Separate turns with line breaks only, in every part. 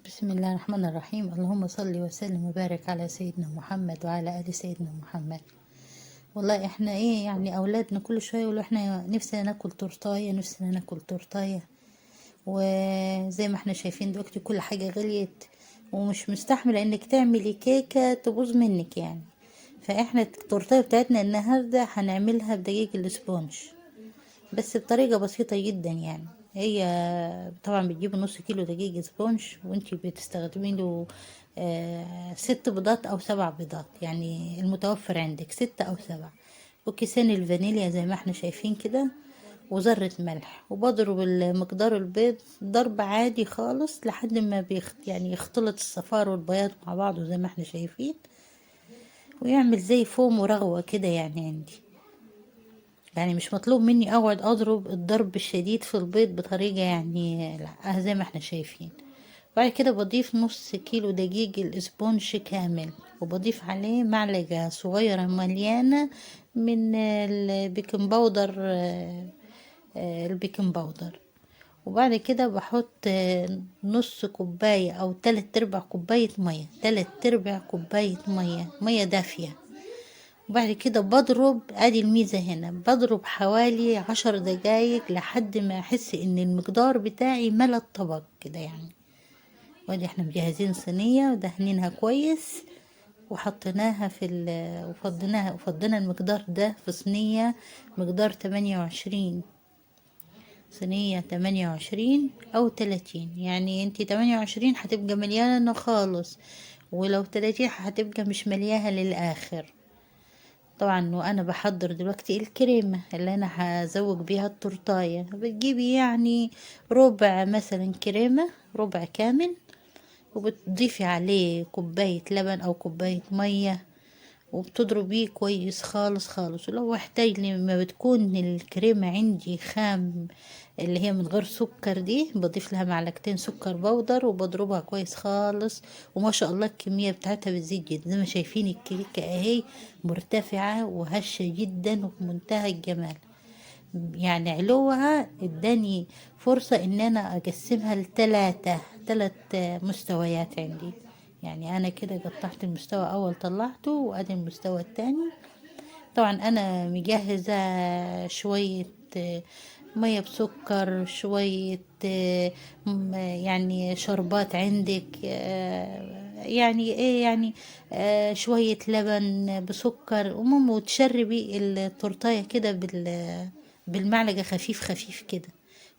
بسم الله الرحمن الرحيم. اللهم صل وسلم وبارك على سيدنا محمد وعلى آل سيدنا محمد. والله احنا ايه يعني اولادنا كل شويه يقولوا احنا نفسنا ناكل تورتايه، نفسنا ناكل تورتايه. وزي ما احنا شايفين دلوقتي كل حاجه غليت، ومش مستحمله انك تعملي كيكه تبوظ منك يعني. فاحنا التورتايه بتاعتنا النهارده هنعملها بدقيق الاسبونج، بس بطريقة بسيطة جدا يعني. هي طبعا بتجيب نص كيلو دقيق سبونج، وانتي بتستخدمي له 6 بيضات او 7 بيضات، يعني المتوفر عندك 6 او 7. وكيسين الفانيليا زي ما احنا شايفين كده، وذرة ملح. وبضرب مقدار البيض ضرب عادي خالص لحد ما يعني يختلط الصفار والبياض مع بعض زي ما احنا شايفين، ويعمل زي فوم ورغوة كده يعني عندي. يعني مش مطلوب مني اقعد اضرب الضرب الشديد في البيض بطريقة يعني لا، زي ما احنا شايفين. بعد كده بضيف نص كيلو دقيق الاسبونج كامل، وبضيف عليه معلقة صغيرة مليانة من البيكنج باودر، البيكنج باودر. وبعد كده بحط نص كوباية او 3/4 كوباية مية، 3/4 كوباية مية دافية. وبعد كده بضرب، ادي الميزة هنا، بضرب حوالي 10 دقايق لحد ما احس ان المقدار بتاعي ملا الطبق كده يعني. وادي احنا مجهزين صينية ودهنينها كويس، وحطيناها وفضينا المقدار ده في صينية مقدار 28، صينية 28 او 30. يعني انتي 28 هتبقى مليانة خالص، ولو 30 هتبقى مش ملياها للآخر. طبعا وانا بحضر دلوقتي الكريمة اللي انا هزوج بيها التورتاية، بتجيبي يعني ربع مثلا كريمة، ربع كامل، وبتضيفي عليه كوباية لبن او كوباية مية، وبتضربيه كويس خالص خالص. ولو احتاج لما بتكون الكريمة عندي خام اللي هي من غير سكر، دي بضيف لها معلقتين سكر بودر وبضربها كويس خالص. وما شاء الله الكمية بتاعتها بتزيد جدا، زي ما شايفين الكيكة اهي مرتفعة وهشة جدا وفي منتهى الجمال. يعني علوها اداني فرصة ان انا اقسمها ثلاث مستويات عندي. يعني انا كده قطعت المستوى اول طلعته، وادي المستوى التاني. طبعا انا مجهزة شوية مية بسكر، شوية يعني شربات عندك، يعني ايه يعني، شوية لبن بسكر، وتشربي التورتاية كده بالمعلقة خفيف خفيف كده.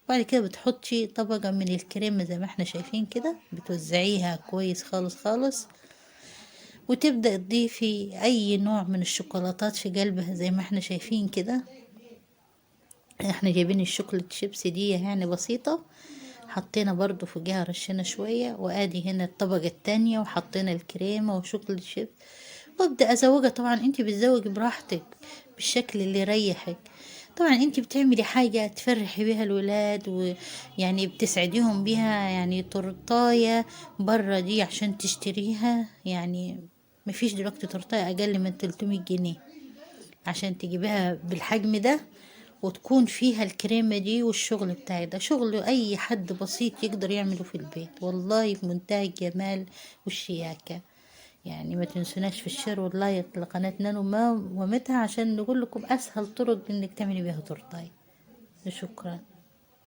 بعد كده بتحطي طبقة من الكريمة زي ما احنا شايفين كده، بتوزعيها كويس خالص خالص. وتبدأ تضيفي اي نوع من الشوكولاتات في قلبها زي ما احنا شايفين كده. احنا جايبين الشوكولات شيبسي دي يعني بسيطة، حطينا برضو فوقها رشينا شوية، وادي هنا الطبقة التانية وحطينا الكريمة وشوكولات شيبس. وابدأ ازوجها. طبعا انت بتزوجي براحتك بالشكل اللي يريحك. طبعا انت بتعملي حاجة تفرحي بيها الولاد، ويعني بتسعديهم بيها. يعني تورتاية برا دي عشان تشتريها يعني مفيش دلوقتي تورتاية اقل من 300 جنيه عشان تجيبها بالحجم ده، وتكون فيها الكريمة دي. والشغل بتاعي ده شغل اي حد بسيط يقدر يعمله في البيت، والله في منتهى الجمال والشياكة. يعني ما تنسوناش في الشير واللايك لقناة نانو مامتها عشان نقول لكم اسهل طرق انك تعملي بيها تورتاي. شكرا.